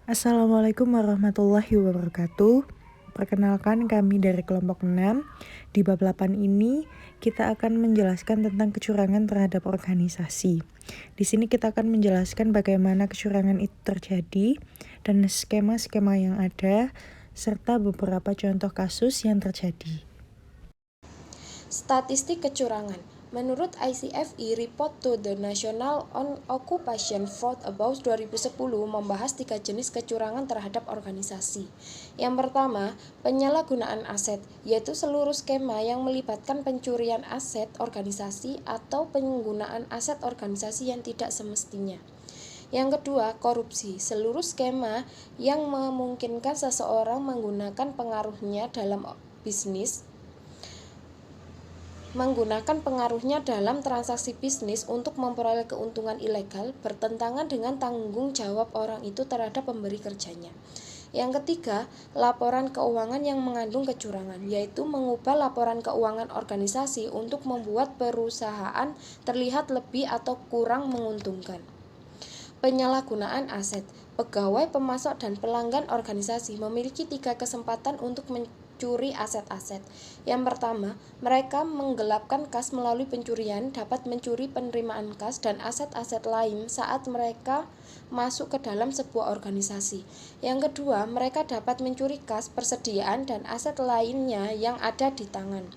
Assalamualaikum warahmatullahi wabarakatuh. Perkenalkan kami dari kelompok 6. Di bab 8 ini kita akan menjelaskan tentang kecurangan terhadap organisasi. Di sini kita akan menjelaskan bagaimana kecurangan itu terjadi dan skema-skema yang ada serta beberapa contoh kasus yang terjadi. Statistik kecurangan. Menurut ICFE Report to the National on Occupation Fraud About 2010 membahas 3 jenis kecurangan terhadap organisasi. Yang pertama, penyalahgunaan aset, yaitu seluruh skema yang melibatkan pencurian aset organisasi atau penggunaan aset organisasi yang tidak semestinya. Yang kedua, korupsi, seluruh skema yang memungkinkan seseorang menggunakan pengaruhnya dalam transaksi bisnis untuk memperoleh keuntungan ilegal bertentangan dengan tanggung jawab orang itu terhadap pemberi kerjanya. Yang ketiga, laporan keuangan yang mengandung kecurangan, yaitu mengubah laporan keuangan organisasi untuk membuat perusahaan terlihat lebih atau kurang menguntungkan. Penyalahgunaan aset. Pegawai, pemasok, dan pelanggan organisasi memiliki 3 kesempatan untuk mencuri aset-aset. Yang pertama, mereka menggelapkan kas melalui pencurian, dapat mencuri penerimaan kas dan aset-aset lain saat mereka masuk ke dalam sebuah organisasi. Yang kedua, mereka dapat mencuri kas, persediaan, dan aset lainnya yang ada di tangan.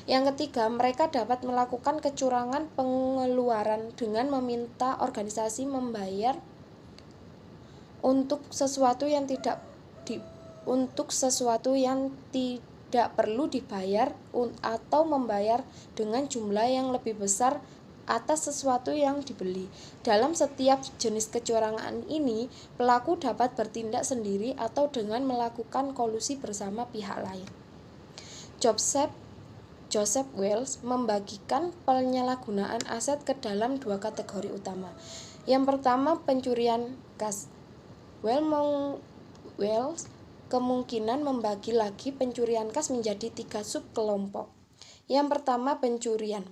Yang ketiga, mereka dapat melakukan kecurangan pengeluaran dengan meminta organisasi membayar untuk sesuatu yang tidak perlu dibayar atau membayar dengan jumlah yang lebih besar atas sesuatu yang dibeli. Dalam setiap jenis kecurangan ini, pelaku dapat bertindak sendiri atau dengan melakukan kolusi bersama pihak lain. Joseph Wells membagikan penyalahgunaan aset ke dalam 2 kategori utama. Yang pertama, pencurian kas. Wells kemungkinan membagi lagi pencurian kas menjadi 3 subkelompok. Yang pertama, pencurian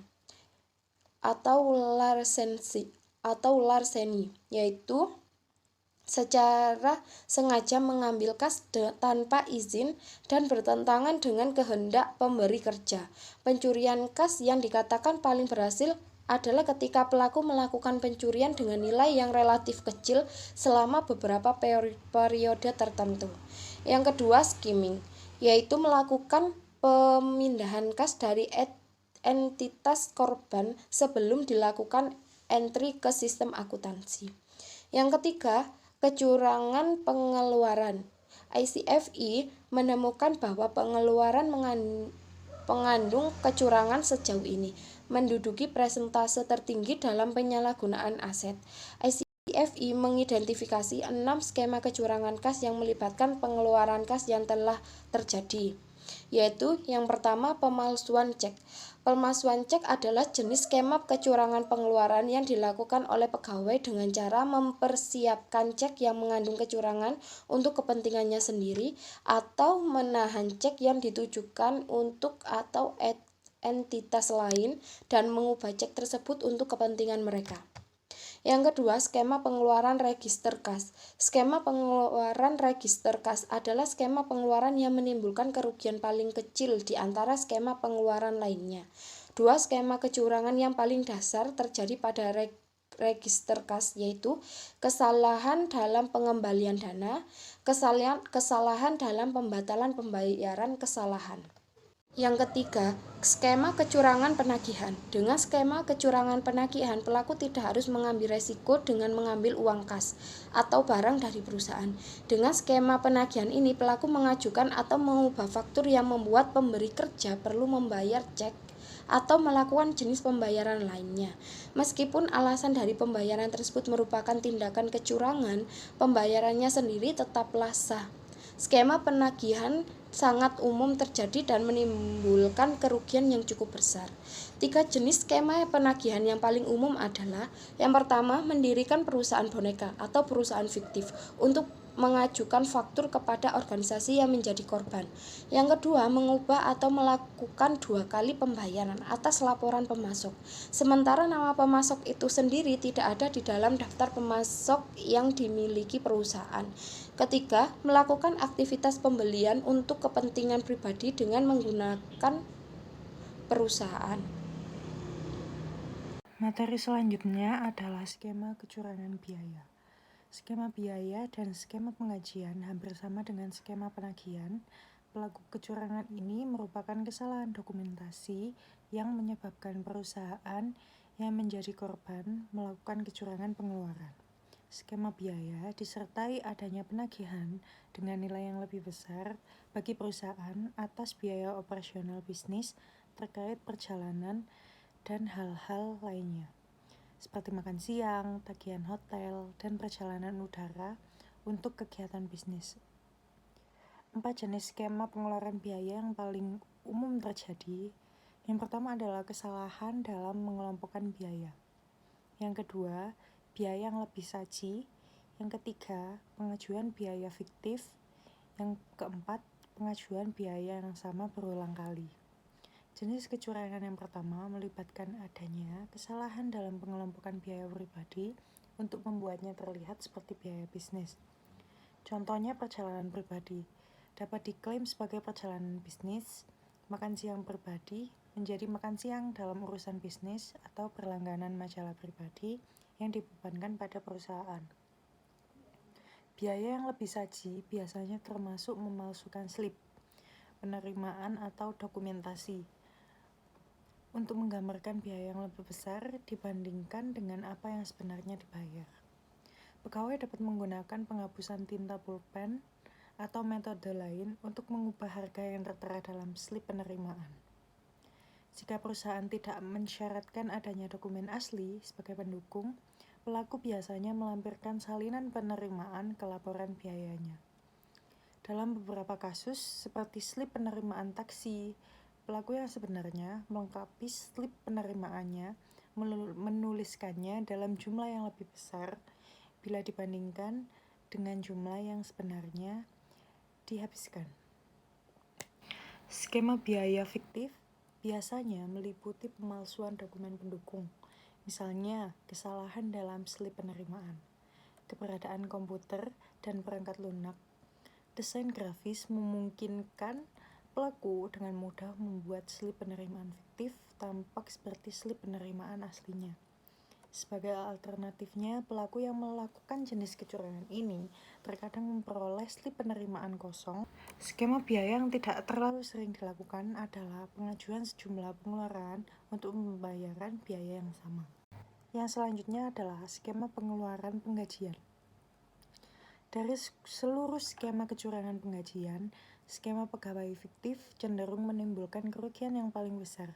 atau larceny, yaitu secara sengaja mengambil kas tanpa izin dan bertentangan dengan kehendak pemberi kerja. Pencurian kas yang dikatakan paling berhasil adalah ketika pelaku melakukan pencurian dengan nilai yang relatif kecil selama beberapa periode tertentu. Yang kedua, skimming, yaitu melakukan pemindahan kas dari entitas korban sebelum dilakukan entry ke sistem akuntansi. Yang ketiga, kecurangan pengeluaran. ICFE menemukan bahwa pengeluaran mengandung kecurangan sejauh ini menduduki persentase tertinggi dalam penyalahgunaan aset. ICFE mengidentifikasi 6 skema kecurangan kas yang melibatkan pengeluaran kas yang telah terjadi, yaitu yang pertama, pemalsuan cek. Pemalsuan cek adalah jenis skema kecurangan pengeluaran yang dilakukan oleh pegawai dengan cara mempersiapkan cek yang mengandung kecurangan untuk kepentingannya sendiri atau menahan cek yang ditujukan untuk atau entitas lain dan mengubah cek tersebut untuk kepentingan mereka. Yang kedua, skema pengeluaran register kas. Skema pengeluaran register kas adalah skema pengeluaran yang menimbulkan kerugian paling kecil di antara skema pengeluaran lainnya. 2 skema kecurangan yang paling dasar terjadi pada register kas, yaitu kesalahan dalam pengembalian dana, kesalahan dalam pembatalan pembayaran kesalahan. Yang ketiga, skema kecurangan penagihan. Dengan skema kecurangan penagihan, pelaku tidak harus mengambil resiko dengan mengambil uang kas atau barang dari perusahaan. Dengan skema penagihan ini, pelaku mengajukan atau mengubah faktur yang membuat pemberi kerja perlu membayar cek atau melakukan jenis pembayaran lainnya. Meskipun alasan dari pembayaran tersebut merupakan tindakan kecurangan, pembayarannya sendiri tetaplah sah. Skema penagihan sangat umum terjadi dan menimbulkan kerugian yang cukup besar. 3 jenis skema penagihan yang paling umum adalah: yang pertama, mendirikan perusahaan boneka atau perusahaan fiktif untuk mengajukan faktur kepada organisasi yang menjadi korban. Yang kedua, mengubah atau melakukan 2 kali pembayaran atas laporan pemasok, sementara nama pemasok itu sendiri tidak ada di dalam daftar pemasok yang dimiliki perusahaan. Ketiga, melakukan aktivitas pembelian untuk kepentingan pribadi dengan menggunakan perusahaan. Materi selanjutnya adalah skema kecurangan biaya. Skema biaya dan skema pengajian hampir sama dengan skema penagihan. Pelaku kecurangan ini merupakan kesalahan dokumentasi yang menyebabkan perusahaan yang menjadi korban melakukan kecurangan pengeluaran. Skema biaya disertai adanya penagihan dengan nilai yang lebih besar bagi perusahaan atas biaya operasional bisnis terkait perjalanan dan hal-hal lainnya, seperti makan siang, tagihan hotel, dan perjalanan udara untuk kegiatan bisnis. 4 jenis skema pengeluaran biaya yang paling umum terjadi. Yang pertama adalah kesalahan dalam mengelompokkan biaya. Yang kedua, biaya yang lebih saji. Yang ketiga, pengajuan biaya fiktif. Yang keempat, pengajuan biaya yang sama berulang kali. Jenis kecurangan yang pertama melibatkan adanya kesalahan dalam pengelompokan biaya pribadi untuk membuatnya terlihat seperti biaya bisnis. Contohnya perjalanan pribadi dapat diklaim sebagai perjalanan bisnis, makan siang pribadi menjadi makan siang dalam urusan bisnis atau berlangganan majalah pribadi yang dibebankan pada perusahaan. Biaya yang lebih saji biasanya termasuk memalsukan slip penerimaan atau dokumentasi untuk menggambarkan biaya yang lebih besar dibandingkan dengan apa yang sebenarnya dibayar. Pegawai dapat menggunakan penghapusan tinta pulpen atau metode lain untuk mengubah harga yang tertera dalam slip penerimaan. Jika perusahaan tidak mensyaratkan adanya dokumen asli sebagai pendukung, pelaku biasanya melampirkan salinan penerimaan ke laporan biayanya. Dalam beberapa kasus, seperti slip penerimaan taksi, pelaku yang sebenarnya melengkapi slip penerimaannya, menuliskannya dalam jumlah yang lebih besar bila dibandingkan dengan jumlah yang sebenarnya dihabiskan. Skema biaya fiktif biasanya meliputi pemalsuan dokumen pendukung, misalnya kesalahan dalam slip penerimaan, keberadaan komputer dan perangkat lunak. Desain grafis memungkinkan pelaku dengan mudah membuat slip penerimaan fiktif tampak seperti slip penerimaan aslinya. Sebagai alternatifnya, pelaku yang melakukan jenis kecurangan ini terkadang memperoleh slip penerimaan kosong. Skema biaya yang tidak terlalu sering dilakukan adalah pengajuan sejumlah pengeluaran untuk pembayaran biaya yang sama. Yang selanjutnya adalah skema pengeluaran penggajian. Dari seluruh skema kecurangan penggajian, skema pegawai fiktif cenderung menimbulkan kerugian yang paling besar.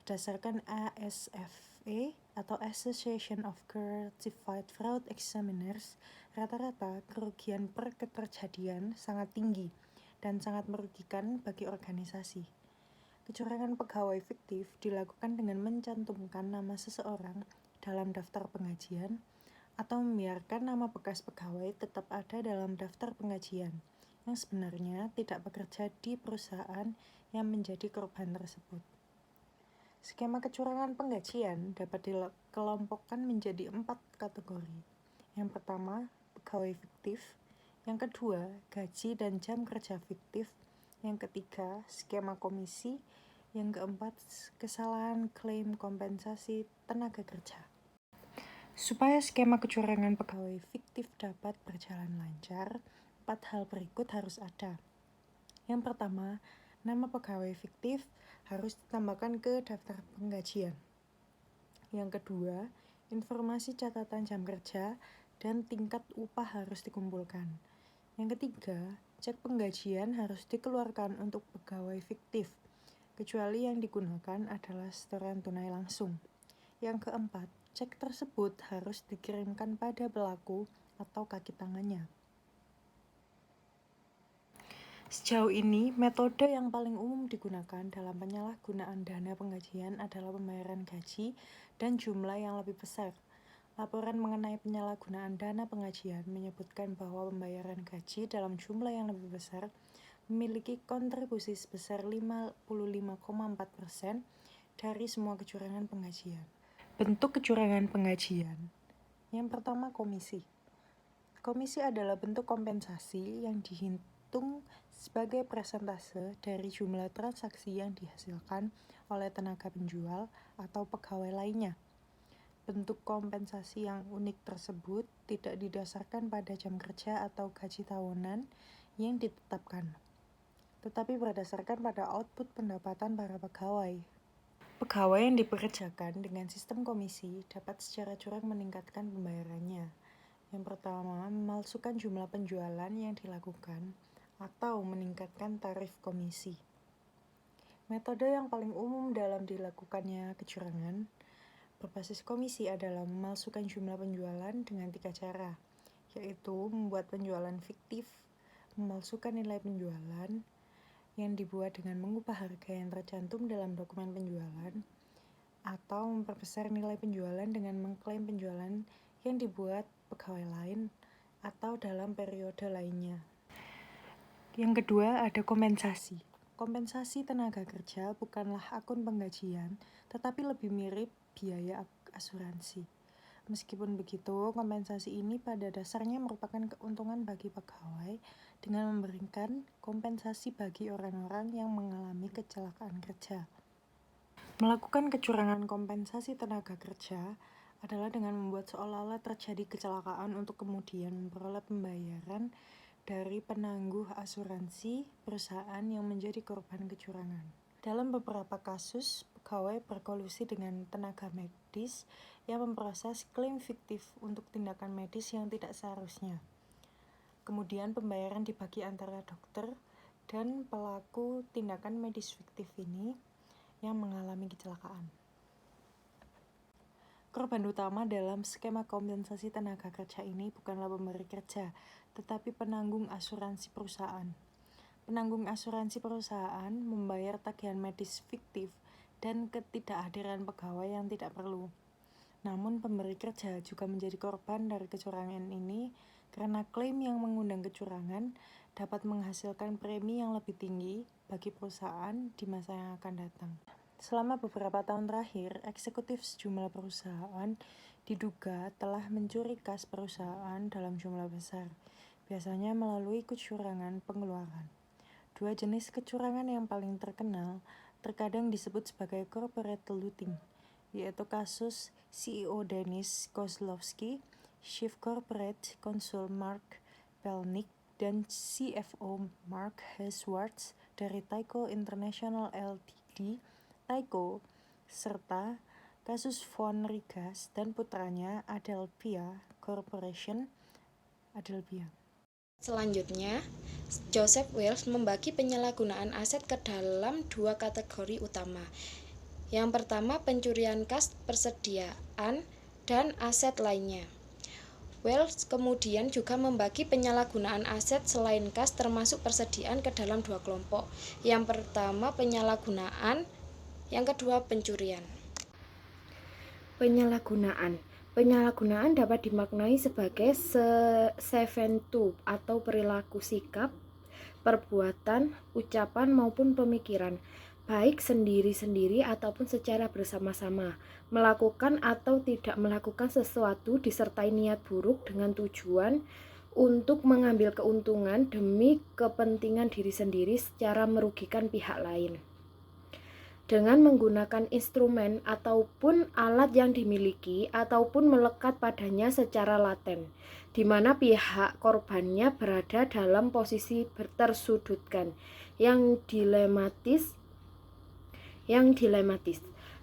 Berdasarkan ASFE atau Association of Certified Fraud Examiners, rata-rata kerugian per keterjadian sangat tinggi dan sangat merugikan bagi organisasi. Kecurangan pegawai fiktif dilakukan dengan mencantumkan nama seseorang dalam daftar penggajian atau membiarkan nama bekas pegawai tetap ada dalam daftar penggajian yang sebenarnya tidak bekerja di perusahaan yang menjadi korban tersebut. Skema kecurangan penggajian dapat dikelompokkan menjadi 4 kategori. Yang pertama, pegawai fiktif. Yang kedua, gaji dan jam kerja fiktif. Yang ketiga, skema komisi. Yang keempat, kesalahan klaim kompensasi tenaga kerja. Supaya skema kecurangan pegawai fiktif dapat berjalan lancar, 4 hal berikut harus ada. Yang pertama, nama pegawai fiktif harus ditambahkan ke daftar penggajian. Yang kedua, informasi catatan jam kerja dan tingkat upah harus dikumpulkan. Yang ketiga, cek penggajian harus dikeluarkan untuk pegawai fiktif, kecuali yang digunakan adalah setoran tunai langsung. Yang keempat, cek tersebut harus dikirimkan pada pelaku atau kaki tangannya. Sejauh ini, metode yang paling umum digunakan dalam penyalahgunaan dana penggajian adalah pembayaran gaji dan jumlah yang lebih besar. Laporan mengenai penyalahgunaan dana pengajian menyebutkan bahwa pembayaran gaji dalam jumlah yang lebih besar memiliki kontribusi sebesar 55,4% dari semua kecurangan pengajian. Bentuk kecurangan pengajian. Yang pertama, komisi. Komisi adalah bentuk kompensasi yang dihitung sebagai persentase dari jumlah transaksi yang dihasilkan oleh tenaga penjual atau pegawai lainnya. Bentuk kompensasi yang unik tersebut tidak didasarkan pada jam kerja atau gaji tahunan yang ditetapkan, tetapi berdasarkan pada output pendapatan para pegawai. Pegawai yang dipekerjakan dengan sistem komisi dapat secara curang meningkatkan pembayarannya. Yang pertama, memalsukan jumlah penjualan yang dilakukan atau meningkatkan tarif komisi. Metode yang paling umum dalam dilakukannya kecurangan berbasis komisi adalah memalsukan jumlah penjualan dengan 3 cara, yaitu membuat penjualan fiktif, memalsukan nilai penjualan yang dibuat dengan mengubah harga yang tercantum dalam dokumen penjualan, atau memperbesar nilai penjualan dengan mengklaim penjualan yang dibuat pegawai lain atau dalam periode lainnya. Yang kedua, ada kompensasi. Kompensasi tenaga kerja bukanlah akun penggajian, tetapi lebih mirip biaya asuransi. Meskipun begitu, kompensasi ini pada dasarnya merupakan keuntungan bagi pegawai dengan memberikan kompensasi bagi orang-orang yang mengalami kecelakaan kerja. Melakukan kecurangan kompensasi tenaga kerja adalah dengan membuat seolah-olah terjadi kecelakaan untuk kemudian memperoleh pembayaran dari penangguh asuransi perusahaan yang menjadi korban kecurangan. Dalam beberapa kasus, pegawai berkolusi dengan tenaga medis yang memproses klaim fiktif untuk tindakan medis yang tidak seharusnya. Kemudian pembayaran dibagi antara dokter dan pelaku tindakan medis fiktif ini yang mengalami kecelakaan. Korban utama dalam skema kompensasi tenaga kerja ini bukanlah pemberi kerja, tetapi penanggung asuransi perusahaan. Penanggung asuransi perusahaan membayar tagihan medis fiktif dan ketidakhadiran pegawai yang tidak perlu. Namun pemberi kerja juga menjadi korban dari kecurangan ini karena klaim yang mengundang kecurangan dapat menghasilkan premi yang lebih tinggi bagi perusahaan di masa yang akan datang. Selama beberapa tahun terakhir, eksekutif sejumlah perusahaan diduga telah mencuri kas perusahaan dalam jumlah besar, biasanya melalui kecurangan pengeluaran. Dua jenis kecurangan yang paling terkenal terkadang disebut sebagai corporate looting, yaitu kasus CEO Dennis Kozlowski, Chief Corporate Counsel Mark Pelnick, dan CFO Mark Heswarts dari Tyco International Ltd, Tyco, serta kasus Von Rigas dan putranya Adelphia Corporation, Adelphia. Selanjutnya, Joseph Wells membagi penyalahgunaan aset ke dalam dua kategori utama. Yang pertama, pencurian kas persediaan dan aset lainnya. Wells kemudian juga membagi penyalahgunaan aset selain kas termasuk persediaan ke dalam dua kelompok. Yang pertama, penyalahgunaan, yang kedua, pencurian. Penyalahgunaan dapat dimaknai sebagai seventu atau perilaku sikap, perbuatan, ucapan maupun pemikiran, baik sendiri-sendiri ataupun secara bersama-sama, melakukan atau tidak melakukan sesuatu disertai niat buruk dengan tujuan untuk mengambil keuntungan demi kepentingan diri sendiri secara merugikan pihak lain. Dengan menggunakan instrumen ataupun alat yang dimiliki ataupun melekat padanya secara laten, di mana pihak korbannya berada dalam posisi tersudutkan, yang dilematis.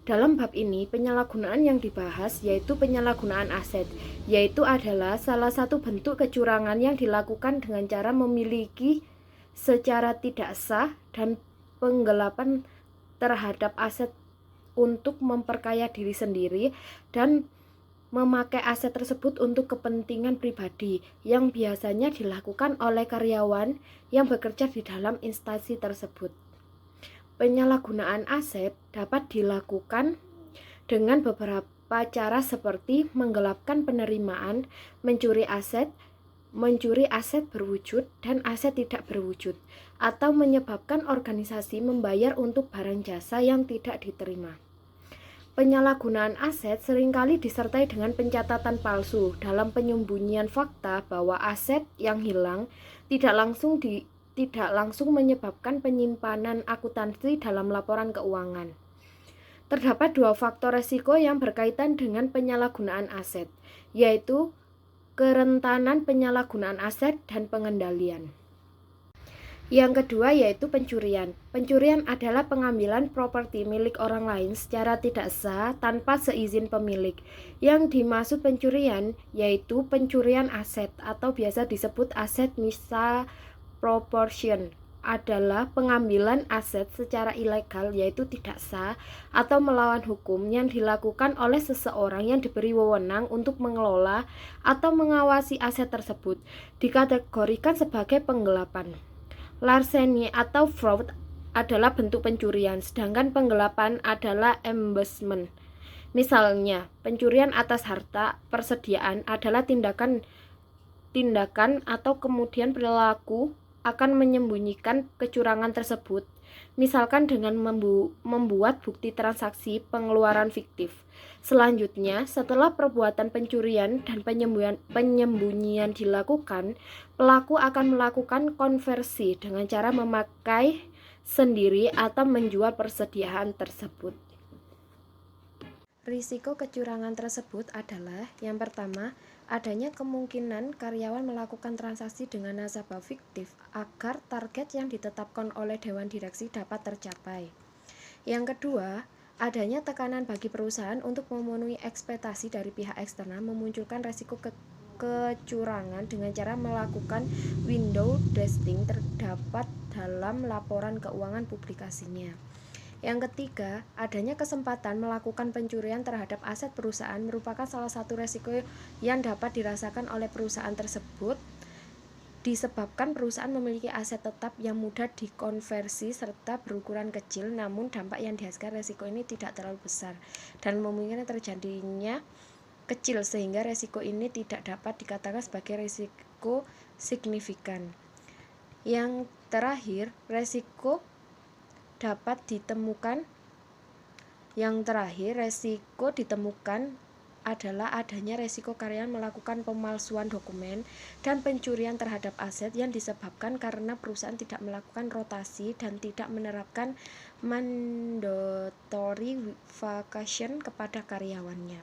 Dalam bab ini, penyalahgunaan yang dibahas yaitu penyalahgunaan aset, yaitu adalah salah satu bentuk kecurangan yang dilakukan dengan cara memiliki secara tidak sah dan penggelapan terhadap aset untuk memperkaya diri sendiri dan memakai aset tersebut untuk kepentingan pribadi yang biasanya dilakukan oleh karyawan yang bekerja di dalam instansi tersebut. Penyalahgunaan aset dapat dilakukan dengan cara seperti menggelapkan penerimaan, mencuri aset berwujud dan aset tidak berwujud, atau menyebabkan organisasi membayar untuk barang jasa yang tidak diterima. Penyalahgunaan aset seringkali disertai dengan pencatatan palsu dalam penyembunyian fakta bahwa aset yang hilang tidak langsung menyebabkan penyimpanan akuntansi dalam laporan keuangan. Terdapat dua faktor risiko yang berkaitan dengan penyalahgunaan aset, yaitu kerentanan penyalahgunaan aset dan pengendalian. Yang kedua yaitu pencurian. Pencurian adalah pengambilan properti milik orang lain secara tidak sah tanpa seizin pemilik. Yang dimaksud pencurian yaitu pencurian aset atau biasa disebut aset misappropriation adalah pengambilan aset secara ilegal yaitu tidak sah atau melawan hukum yang dilakukan oleh seseorang yang diberi wewenang untuk mengelola atau mengawasi aset tersebut, dikategorikan sebagai penggelapan. Larceny atau fraud adalah bentuk pencurian, sedangkan penggelapan adalah embezzlement. Misalnya, pencurian atas harta persediaan adalah tindakan atau kemudian perilaku akan menyembunyikan kecurangan tersebut, misalkan dengan membuat bukti transaksi pengeluaran fiktif. Selanjutnya, setelah perbuatan pencurian dan penyembunyian dilakukan, pelaku akan melakukan konversi dengan cara memakai sendiri atau menjual persediaan tersebut. Risiko kecurangan tersebut adalah yang pertama, adanya kemungkinan karyawan melakukan transaksi dengan nasabah fiktif agar target yang ditetapkan oleh Dewan Direksi dapat tercapai. Yang kedua, adanya tekanan bagi perusahaan untuk memenuhi ekspektasi dari pihak eksternal memunculkan risiko kecurangan dengan cara melakukan window dressing terdapat dalam laporan keuangan publikasinya. Yang ketiga, adanya kesempatan melakukan pencurian terhadap aset perusahaan merupakan salah satu risiko yang dapat dirasakan oleh perusahaan tersebut disebabkan perusahaan memiliki aset tetap yang mudah dikonversi serta berukuran kecil, namun dampak yang dihasilkan risiko ini tidak terlalu besar dan memungkinkan terjadinya kecil sehingga risiko ini tidak dapat dikatakan sebagai risiko signifikan. Yang terakhir, risiko ditemukan adalah adanya risiko karyawan melakukan pemalsuan dokumen dan pencurian terhadap aset yang disebabkan karena perusahaan tidak melakukan rotasi dan tidak menerapkan mandatory vacation kepada karyawannya.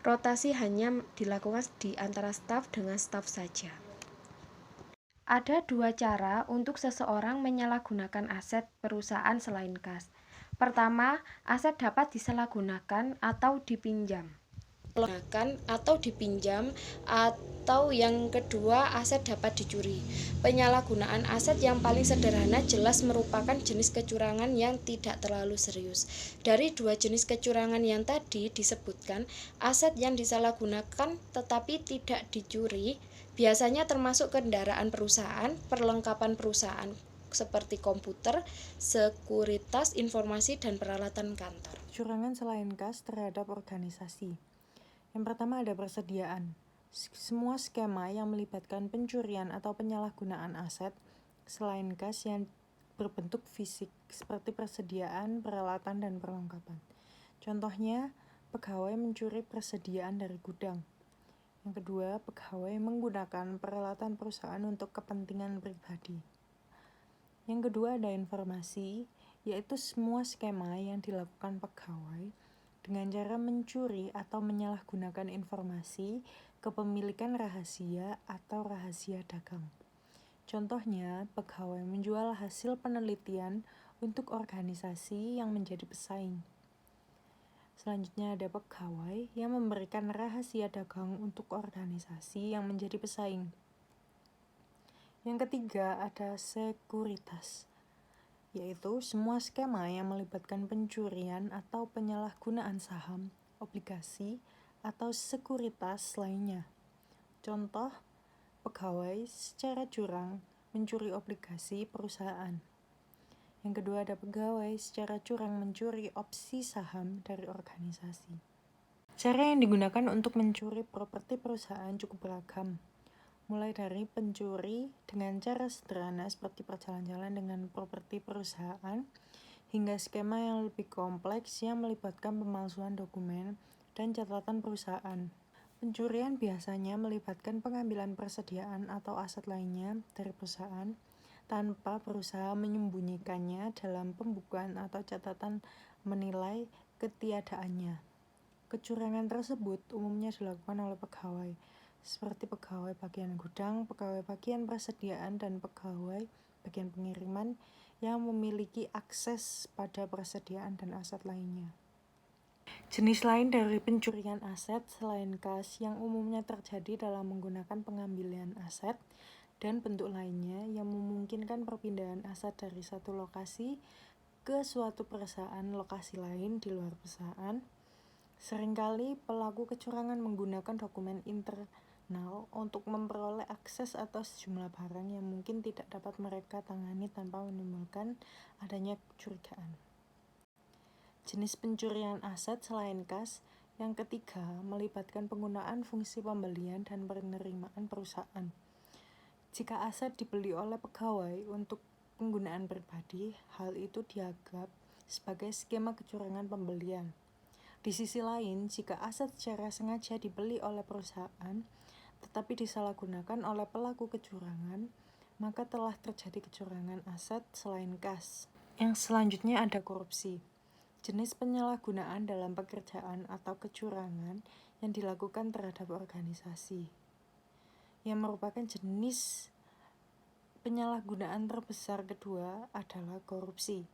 Rotasi hanya dilakukan di antara staf dengan staf saja. Ada dua cara untuk seseorang menyalahgunakan aset perusahaan selain kas. Pertama, aset dapat disalahgunakan atau dipinjam. Atau yang kedua, aset dapat dicuri. Penyalahgunaan aset yang paling sederhana jelas merupakan jenis kecurangan yang tidak terlalu serius. Dari dua jenis kecurangan yang tadi disebutkan, aset yang disalahgunakan tetapi tidak dicuri biasanya termasuk kendaraan perusahaan, perlengkapan perusahaan seperti komputer, sekuritas informasi, dan peralatan kantor. Kecurangan selain kas terhadap organisasi. Yang pertama ada persediaan. Semua skema yang melibatkan pencurian atau penyalahgunaan aset selain kas yang berbentuk fisik seperti persediaan, peralatan, dan perlengkapan. Contohnya, pegawai mencuri persediaan dari gudang. Yang kedua, pegawai menggunakan peralatan perusahaan untuk kepentingan pribadi. Yang kedua ada informasi, yaitu semua skema yang dilakukan pegawai dengan cara mencuri atau menyalahgunakan informasi kepemilikan rahasia atau rahasia dagang. Contohnya, pegawai menjual hasil penelitian untuk organisasi yang menjadi pesaing. Selanjutnya ada pegawai yang memberikan rahasia dagang untuk organisasi yang menjadi pesaing. Yang ketiga ada sekuritas, yaitu semua skema yang melibatkan pencurian atau penyalahgunaan saham, obligasi, atau sekuritas lainnya. Contoh, pegawai secara curang mencuri obligasi perusahaan. Yang kedua ada pegawai secara curang mencuri opsi saham dari organisasi. Cara yang digunakan untuk mencuri properti perusahaan cukup beragam, mulai dari pencuri dengan cara sederhana seperti berjalan-jalan dengan properti perusahaan, hingga skema yang lebih kompleks yang melibatkan pemalsuan dokumen dan catatan perusahaan. Pencurian biasanya melibatkan pengambilan persediaan atau aset lainnya dari perusahaan tanpa berusaha menyembunyikannya dalam pembukuan atau catatan menilai ketiadaannya. Kecurangan tersebut umumnya dilakukan oleh pegawai, seperti pegawai bagian gudang, pegawai bagian persediaan, dan pegawai bagian pengiriman yang memiliki akses pada persediaan dan aset lainnya. Jenis lain dari pencurian aset selain kas yang umumnya terjadi dalam menggunakan pengambilan aset dan bentuk lainnya yang memungkinkan perpindahan aset dari satu lokasi ke suatu perusahaan lokasi lain di luar perusahaan. Seringkali pelaku kecurangan menggunakan dokumen internal untuk memperoleh akses atas sejumlah barang yang mungkin tidak dapat mereka tangani tanpa menimbulkan adanya kecurigaan. Jenis pencurian aset selain kas yang ketiga melibatkan penggunaan fungsi pembelian dan penerimaan perusahaan. Jika aset dibeli oleh pegawai untuk penggunaan pribadi, hal itu dianggap sebagai skema kecurangan pembelian. Di sisi lain, jika aset secara sengaja dibeli oleh perusahaan, tetapi disalahgunakan oleh pelaku kecurangan, maka telah terjadi kecurangan aset selain kas. Yang selanjutnya ada korupsi. Jenis penyalahgunaan dalam pekerjaan atau kecurangan yang dilakukan terhadap organisasi, yang merupakan jenis penyalahgunaan terbesar kedua adalah korupsi.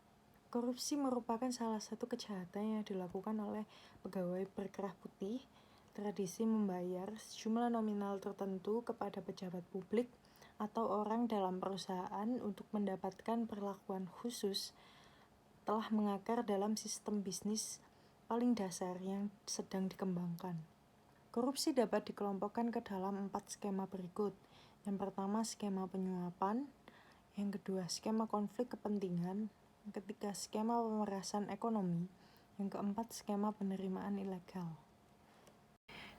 Korupsi merupakan salah satu kejahatan yang dilakukan oleh pegawai berkerah putih. Tradisi membayar sejumlah nominal tertentu kepada pejabat publik atau orang dalam perusahaan untuk mendapatkan perlakuan khusus telah mengakar dalam sistem bisnis paling dasar yang sedang dikembangkan. Korupsi dapat dikelompokkan ke dalam 4 skema berikut. Yang pertama, skema penyuapan. Yang kedua, skema konflik kepentingan. Yang ketiga, skema pemerasan ekonomi. Yang keempat, skema penerimaan ilegal.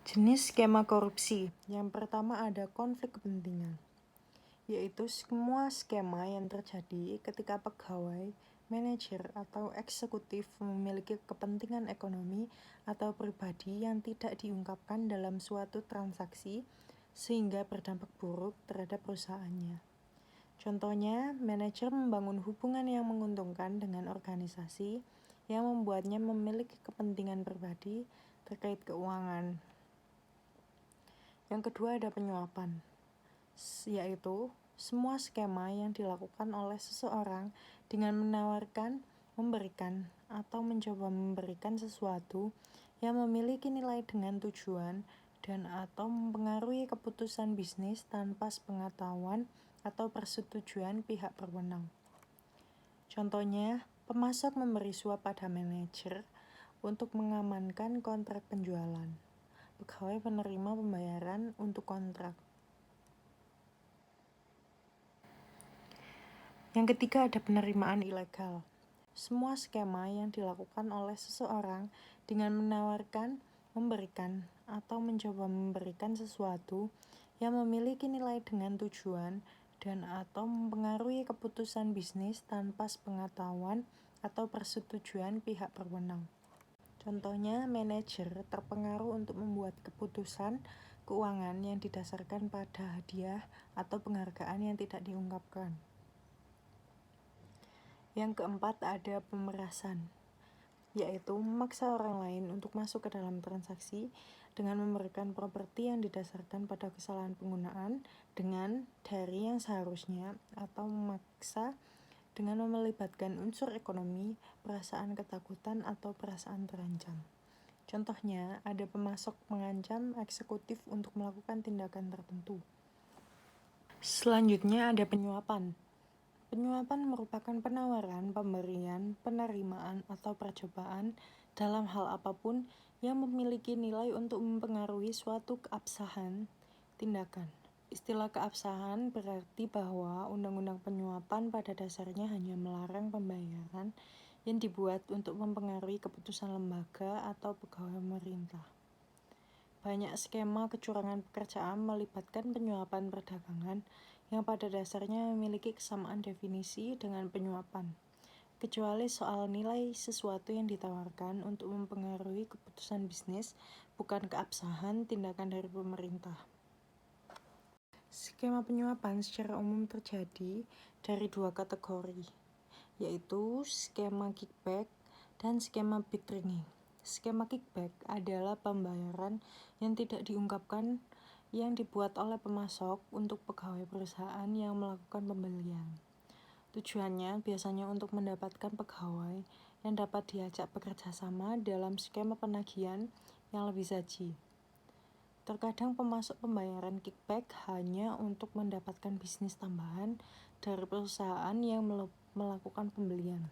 Jenis skema korupsi. Yang pertama ada konflik kepentingan, yaitu semua skema yang terjadi ketika pegawai, manajer, atau eksekutif memiliki kepentingan ekonomi atau pribadi yang tidak diungkapkan dalam suatu transaksi sehingga berdampak buruk terhadap perusahaannya. Contohnya, manajer membangun hubungan yang menguntungkan dengan organisasi yang membuatnya memiliki kepentingan pribadi terkait keuangan. Yang kedua ada penyuapan, yaitu semua skema yang dilakukan oleh seseorang dengan menawarkan, memberikan, atau mencoba memberikan sesuatu yang memiliki nilai dengan tujuan dan atau mempengaruhi keputusan bisnis tanpa sepengetahuan atau persetujuan pihak berwenang. Contohnya, pemasok memberi suap pada manajer untuk mengamankan kontrak penjualan. Pegawai penerima pembayaran untuk kontrak. Yang ketiga ada penerimaan ilegal. Semua skema yang dilakukan oleh seseorang dengan menawarkan, memberikan, atau mencoba memberikan sesuatu yang memiliki nilai dengan tujuan dan atau mempengaruhi keputusan bisnis tanpa sepengetahuan atau persetujuan pihak berwenang. Contohnya, manajer terpengaruh untuk membuat keputusan keuangan yang didasarkan pada hadiah atau penghargaan yang tidak diungkapkan. Yang keempat ada pemerasan, yaitu memaksa orang lain untuk masuk ke dalam transaksi dengan memberikan properti yang didasarkan pada kesalahan penggunaan dengan dari yang seharusnya, atau memaksa dengan melibatkan unsur ekonomi, perasaan ketakutan, atau perasaan terancam. Contohnya, ada pemasok mengancam eksekutif untuk melakukan tindakan tertentu. Selanjutnya ada penyuapan. Penyuapan merupakan penawaran, pemberian, penerimaan, atau percobaan dalam hal apapun yang memiliki nilai untuk mempengaruhi suatu keabsahan tindakan. Istilah keabsahan berarti bahwa undang-undang penyuapan pada dasarnya hanya melarang pembayaran yang dibuat untuk mempengaruhi keputusan lembaga atau pegawai pemerintah. Banyak skema kecurangan pekerjaan melibatkan penyuapan perdagangan yang pada dasarnya memiliki kesamaan definisi dengan penyuapan, kecuali soal nilai sesuatu yang ditawarkan untuk mempengaruhi keputusan bisnis, bukan keabsahan tindakan dari pemerintah. Skema penyuapan secara umum terjadi dari dua kategori, yaitu skema kickback dan skema bid ringing. Skema kickback adalah pembayaran yang tidak diungkapkan yang dibuat oleh pemasok untuk pegawai perusahaan yang melakukan pembelian. Tujuannya biasanya untuk mendapatkan pegawai yang dapat diajak bekerja sama dalam skema penagihan yang lebih saji. Terkadang pemasok pembayaran kickback hanya untuk mendapatkan bisnis tambahan dari perusahaan yang melakukan pembelian.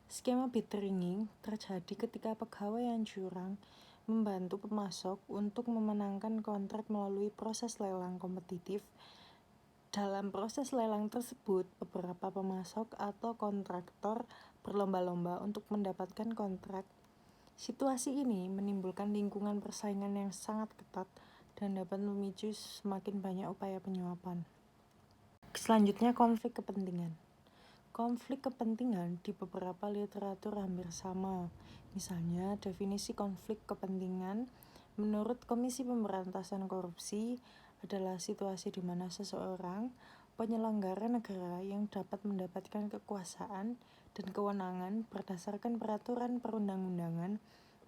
Skema bid ringing terjadi ketika pegawai yang curang membantu pemasok untuk memenangkan kontrak melalui proses lelang kompetitif. Dalam proses lelang tersebut, beberapa pemasok atau kontraktor berlomba-lomba untuk mendapatkan kontrak. Situasi ini menimbulkan lingkungan persaingan yang sangat ketat dan dapat memicu semakin banyak upaya penyuapan. Selanjutnya, konflik kepentingan. Konflik kepentingan di beberapa literatur hampir sama. Misalnya, definisi konflik kepentingan menurut Komisi Pemberantasan Korupsi adalah situasi di mana seseorang penyelenggara negara yang dapat mendapatkan kekuasaan dan kewenangan berdasarkan peraturan perundang-undangan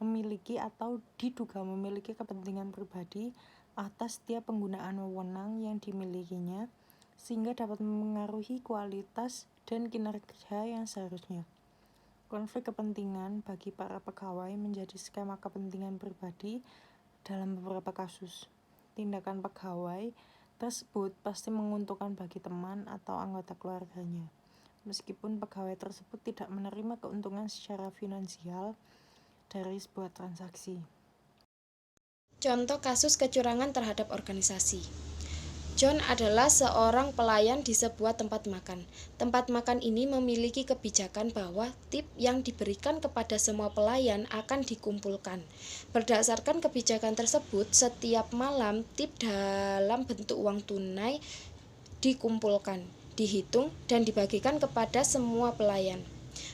memiliki atau diduga memiliki kepentingan pribadi atas setiap penggunaan wewenang yang dimilikinya sehingga dapat mempengaruhi kualitas dan kinerja yang seharusnya. Konflik kepentingan bagi para pegawai menjadi skema kepentingan pribadi dalam beberapa kasus. Tindakan pegawai tersebut pasti menguntungkan bagi teman atau anggota keluarganya, meskipun pegawai tersebut tidak menerima keuntungan secara finansial dari sebuah transaksi. Contoh kasus kecurangan terhadap organisasi. John adalah seorang pelayan di sebuah tempat makan. Tempat makan ini memiliki kebijakan bahwa tip yang diberikan kepada semua pelayan akan dikumpulkan. Berdasarkan kebijakan tersebut, setiap malam tip dalam bentuk uang tunai dikumpulkan, dihitung, dan dibagikan kepada semua pelayan.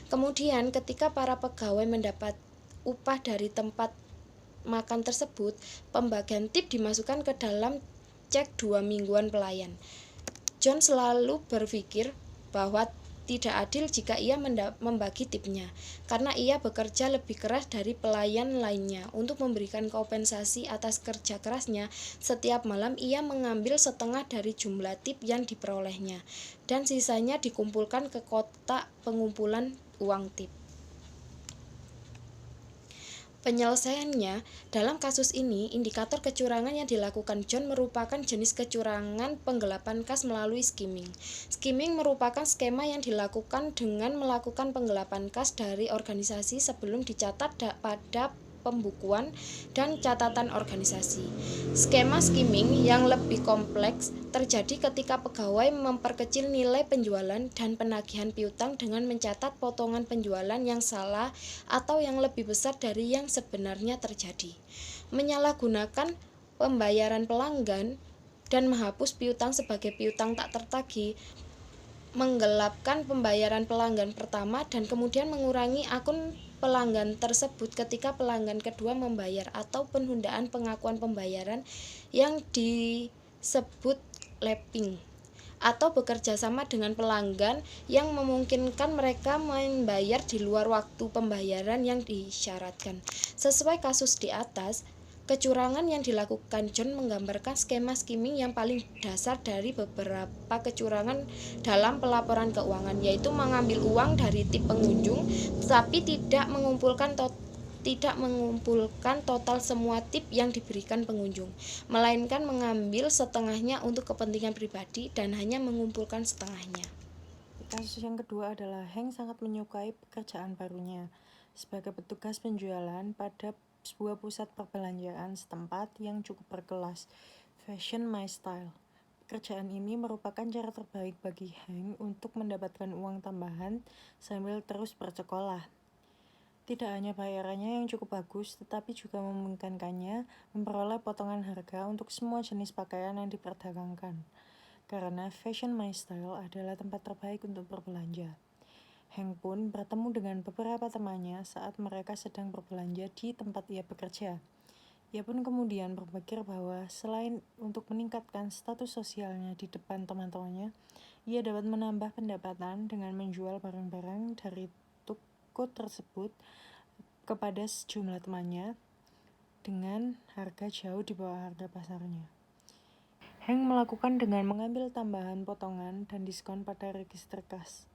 Kemudian, ketika para pegawai mendapat upah dari tempat makan tersebut, pembagian tip dimasukkan ke dalam cek 2 mingguan pelayan. John selalu berpikir bahwa tidak adil jika ia membagi tipnya, karena ia bekerja lebih keras dari pelayan lainnya untuk memberikan kompensasi atas kerja kerasnya. Setiap malam ia mengambil setengah dari jumlah tip yang diperolehnya, dan sisanya dikumpulkan ke kotak pengumpulan uang tip. Penyelesaiannya, dalam kasus ini, indikator kecurangan yang dilakukan John merupakan jenis kecurangan penggelapan kas melalui skimming. Skimming merupakan skema yang dilakukan dengan melakukan penggelapan kas dari organisasi sebelum dicatat pada pembukuan dan catatan organisasi. Skema skimming yang lebih kompleks terjadi ketika pegawai memperkecil nilai penjualan dan penagihan piutang dengan mencatat potongan penjualan yang salah atau yang lebih besar dari yang sebenarnya terjadi, menyalahgunakan pembayaran pelanggan dan menghapus piutang sebagai piutang tak tertagih, menggelapkan pembayaran pelanggan pertama dan kemudian mengurangi akun pelanggan tersebut ketika pelanggan kedua membayar, atau penundaan pengakuan pembayaran yang disebut lapping, atau bekerja sama dengan pelanggan yang memungkinkan mereka membayar di luar waktu pembayaran yang disyaratkan. Sesuai kasus di atas, kecurangan yang dilakukan John menggambarkan skema skimming yang paling dasar dari beberapa kecurangan dalam pelaporan keuangan, yaitu mengambil uang dari tip pengunjung tetapi tidak mengumpulkan total semua tip yang diberikan pengunjung, melainkan mengambil setengahnya untuk kepentingan pribadi dan hanya mengumpulkan setengahnya. Kasus yang kedua adalah Hank sangat menyukai pekerjaan barunya sebagai petugas penjualan pada sebuah pusat perbelanjaan setempat yang cukup berkelas, Fashion My Style. Pekerjaan ini merupakan cara terbaik bagi Hank untuk mendapatkan uang tambahan sambil terus bersekolah. Tidak hanya bayarannya yang cukup bagus, tetapi juga memungkinkannya memperoleh potongan harga untuk semua jenis pakaian yang diperdagangkan. Karena Fashion My Style adalah tempat terbaik untuk berbelanja. Hank pun bertemu dengan beberapa temannya saat mereka sedang berbelanja di tempat ia bekerja. Ia pun kemudian berpikir bahwa selain untuk meningkatkan status sosialnya di depan teman-temannya, ia dapat menambah pendapatan dengan menjual barang-barang dari toko tersebut kepada sejumlah temannya dengan harga jauh di bawah harga pasarnya. Hank melakukan dengan mengambil tambahan potongan dan diskon pada register kas.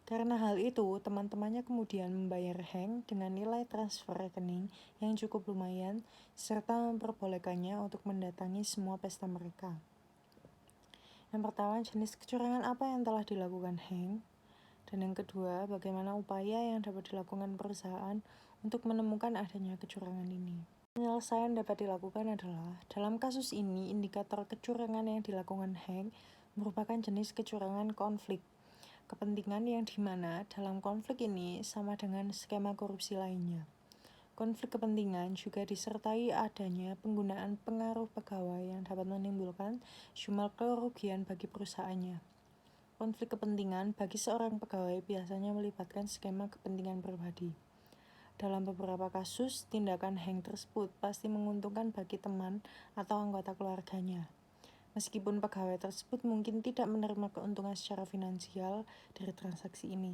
Karena hal itu, teman-temannya kemudian membayar Hank dengan nilai transfer rekening yang cukup lumayan, serta memperbolehkannya untuk mendatangi semua pesta mereka. Yang pertama, jenis kecurangan apa yang telah dilakukan Hank? Dan yang kedua, bagaimana upaya yang dapat dilakukan perusahaan untuk menemukan adanya kecurangan ini? Penyelesaian dapat dilakukan adalah, dalam kasus ini, indikator kecurangan yang dilakukan Hank merupakan jenis kecurangan konflik kepentingan yang dimana dalam konflik ini sama dengan skema korupsi lainnya. Konflik kepentingan juga disertai adanya penggunaan pengaruh pegawai yang dapat menimbulkan jumlah kerugian bagi perusahaannya. Konflik kepentingan bagi seorang pegawai biasanya melibatkan skema kepentingan pribadi. Dalam beberapa kasus, tindakan Hank tersebut pasti menguntungkan bagi teman atau anggota keluarganya. Meskipun pegawai tersebut mungkin tidak menerima keuntungan secara finansial dari transaksi ini.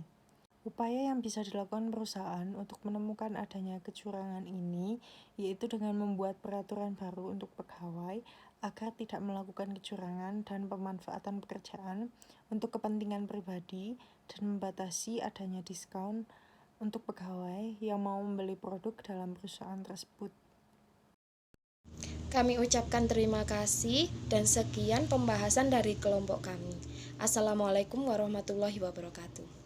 Upaya yang bisa dilakukan perusahaan untuk menemukan adanya kecurangan ini yaitu dengan membuat peraturan baru untuk pegawai agar tidak melakukan kecurangan dan pemanfaatan pekerjaan untuk kepentingan pribadi dan membatasi adanya diskon untuk pegawai yang mau membeli produk dalam perusahaan tersebut. Kami ucapkan terima kasih dan sekian pembahasan dari kelompok kami. Assalamualaikum warahmatullahi wabarakatuh.